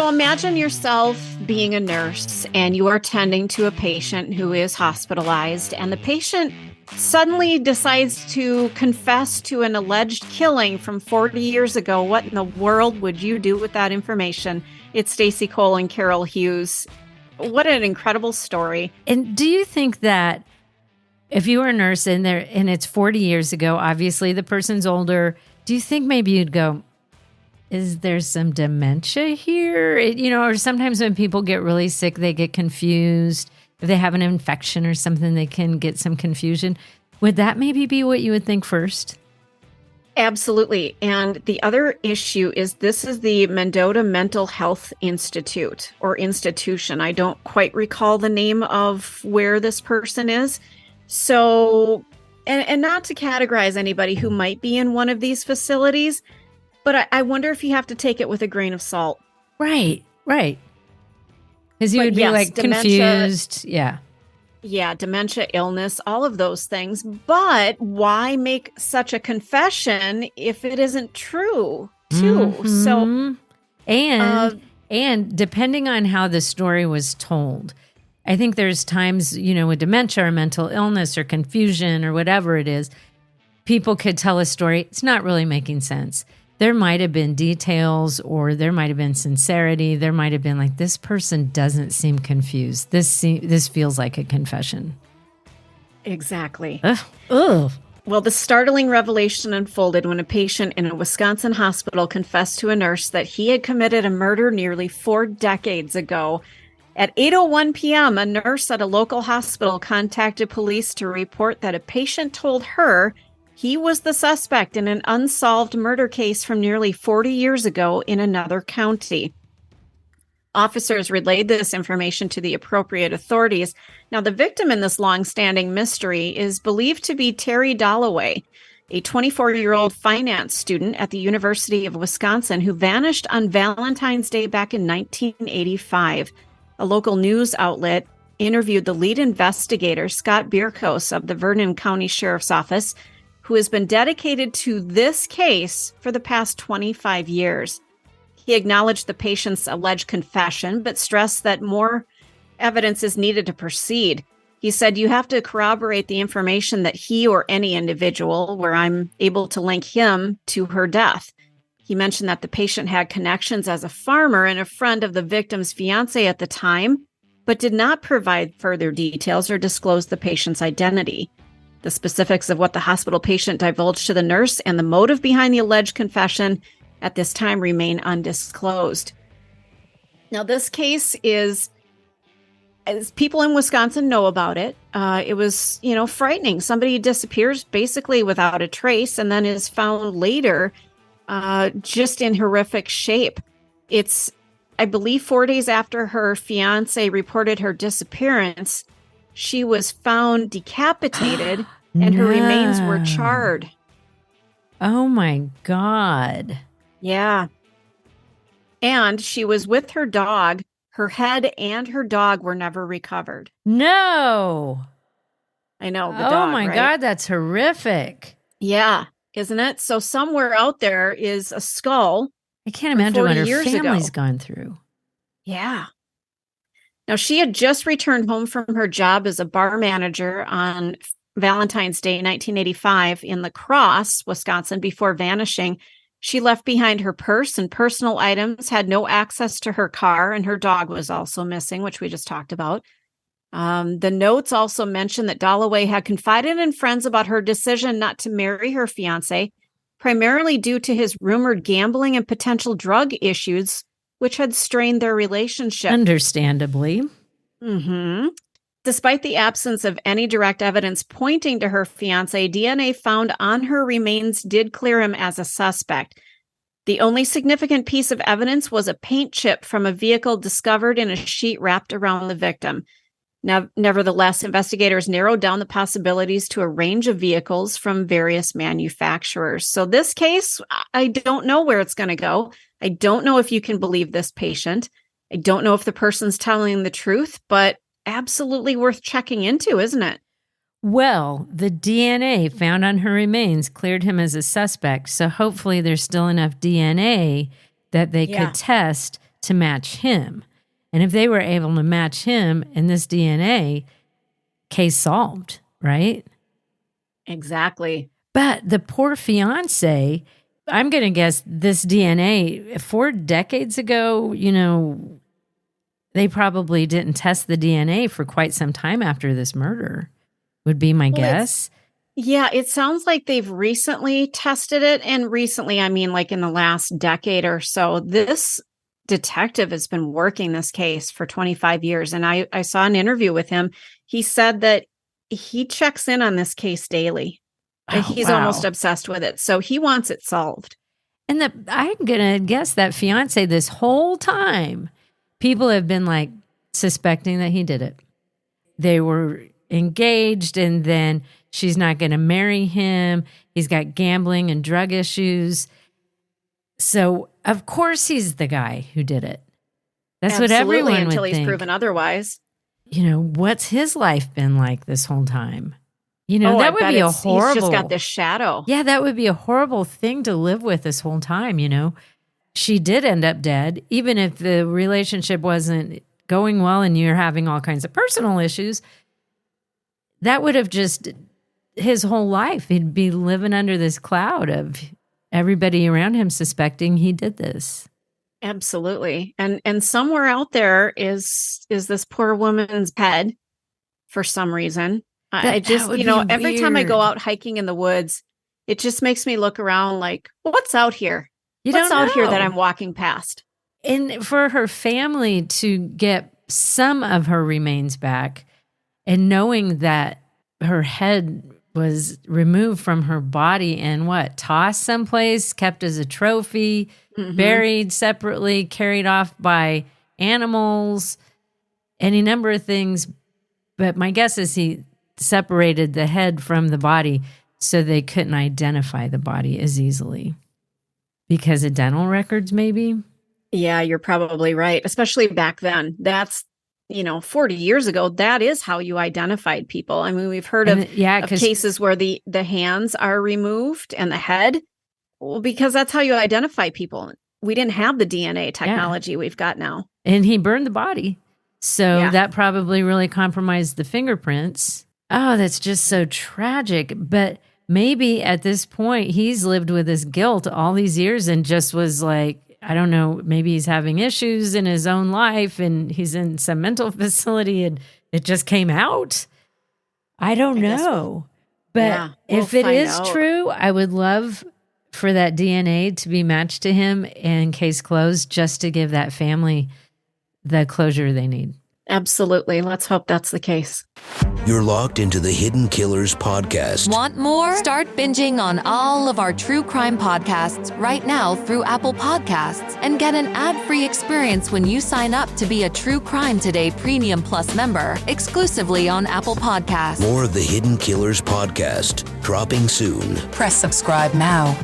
So imagine yourself being a nurse and you are tending to a patient who is hospitalized, and the patient suddenly decides to confess to an alleged killing from 40 years ago. What in the world would you do with that information? It's Stacey Cole and Carol Hughes. What an incredible story. And do you think that if you were a nurse and it's 40 years ago, obviously the person's older, do you think maybe you'd go, is there some dementia here? Or sometimes when people get really sick, they get confused. If they have an infection or something, they can get some confusion. Would that maybe be what you would think first? Absolutely. And the other issue is this is the Mendota Mental Health Institute or institution. I don't quite recall the name of where this person is. So, and not to categorize anybody who might be in one of these facilities, but I wonder if you have to take it with a grain of salt. Right. Because you would be like dementia, confused. Yeah. Yeah, dementia, illness, all of those things. But why make such a confession if it isn't true, too? Mm-hmm. So, and depending on how the story was told, I think there's times, with dementia or mental illness or confusion or whatever it is, people could tell a story. It's not really making sense. There might have been details, or there might have been sincerity. There might have been like, this person doesn't seem confused. This feels like a confession. Exactly. Ugh. Well, the startling revelation unfolded when a patient in a Wisconsin hospital confessed to a nurse that he had committed a murder nearly 4 decades ago. At 8:01 p.m., a nurse at a local hospital contacted police to report that a patient told her he was the suspect in an unsolved murder case from nearly 40 years ago in another county. Officers relayed this information to the appropriate authorities. Now, the victim in this long-standing mystery is believed to be Terry Dolowy, a 24-year-old finance student at the University of Wisconsin who vanished on Valentine's Day back in 1985. A local news outlet interviewed the lead investigator, Scott Bjerkos of the Vernon County Sheriff's Office, who has been dedicated to this case for the past 25 years. He acknowledged the patient's alleged confession, but stressed that more evidence is needed to proceed. He said, you have to corroborate the information that he or any individual where I'm able to link him to her death. He mentioned that the patient had connections as a farmer and a friend of the victim's fiance at the time, but did not provide further details or disclose the patient's identity. The specifics of what the hospital patient divulged to the nurse and the motive behind the alleged confession at this time remain undisclosed. Now, this case is, as people in Wisconsin know about it, it was, frightening. Somebody disappears basically without a trace and then is found later just in horrific shape. It's, I believe, 4 days after her fiance reported her disappearance, she was found decapitated and her remains were charred. Oh my God. Yeah. And she was with her dog. Her head and her dog were never recovered. No. I know. The dog, oh my right? God, that's horrific. Yeah. Isn't it? So somewhere out there is a skull. I can't imagine what her family's gone through. Yeah. Now, she had just returned home from her job as a bar manager on Valentine's Day, 1985, in La Crosse, Wisconsin, before vanishing. She left behind her purse and personal items, had no access to her car, and her dog was also missing, which we just talked about. The notes also mentioned that Dolowy had confided in friends about her decision not to marry her fiancé, primarily due to his rumored gambling and potential drug issues, which had strained their relationship. Understandably. Mm-hmm. Despite the absence of any direct evidence pointing to her fiancé, DNA found on her remains did clear him as a suspect. The only significant piece of evidence was a paint chip from a vehicle discovered in a sheet wrapped around the victim. Now, nevertheless, investigators narrowed down the possibilities to a range of vehicles from various manufacturers. So this case, I don't know where it's going to go. I don't know if you can believe this patient. I don't know if the person's telling the truth, but absolutely worth checking into, isn't it? Well, the DNA found on her remains cleared him as a suspect, so hopefully there's still enough DNA that they could test to match him. And if they were able to match him in this DNA, case solved, right? Exactly. But the poor fiance, I'm going to guess this DNA 4 decades ago, they probably didn't test the DNA for quite some time after this murder, would be my guess. Yeah, it sounds like they've recently tested it. And recently, I mean, like in the last decade or so. This detective has been working this case for 25 years. And I saw an interview with him. He said that he checks in on this case daily. And he's almost obsessed with it. So he wants it solved. And I'm going to guess that fiance this whole time, people have been like suspecting that he did it. They were engaged and then she's not going to marry him. He's got gambling and drug issues. So, of course, he's the guy who did it. That's what everyone would think. Until he's proven otherwise. What's his life been like this whole time? That would be a horrible... He's just got this shadow. Yeah, that would be a horrible thing to live with this whole time, She did end up dead, even if the relationship wasn't going well and you're having all kinds of personal issues. That would have just... his whole life, he'd be living under this cloud of everybody around him suspecting he did this. Absolutely. And somewhere out there is this poor woman's head for some reason. I just, every time I go out hiking in the woods, it just makes me look around like, what's out here? What's out here that I'm walking past? And for her family to get some of her remains back and knowing that her head was removed from her body and tossed someplace, kept as a trophy, buried separately, carried off by animals, any number of things. But my guess is he separated the head from the body so they couldn't identify the body as easily. Because of dental records, maybe? Yeah, you're probably right. Especially back then. That's 40 years ago, that is how you identified people. I mean, we've heard of cases where the hands are removed and the head. Well, because that's how you identify people. We didn't have the DNA technology we've got now. And he burned the body. So that probably really compromised the fingerprints. Oh, that's just so tragic. But maybe at this point, he's lived with his guilt all these years and just was like, I don't know, maybe he's having issues in his own life and he's in some mental facility and it just came out. I don't know. But if it is true, I would love for that DNA to be matched to him and case closed just to give that family the closure they need. Absolutely. Let's hope that's the case. You're locked into the Hidden Killers podcast. Want more? Start binging on all of our true crime podcasts right now through Apple Podcasts and get an ad-free experience when you sign up to be a True Crime Today Premium Plus member exclusively on Apple Podcasts. More of the Hidden Killers podcast dropping soon. Press subscribe now.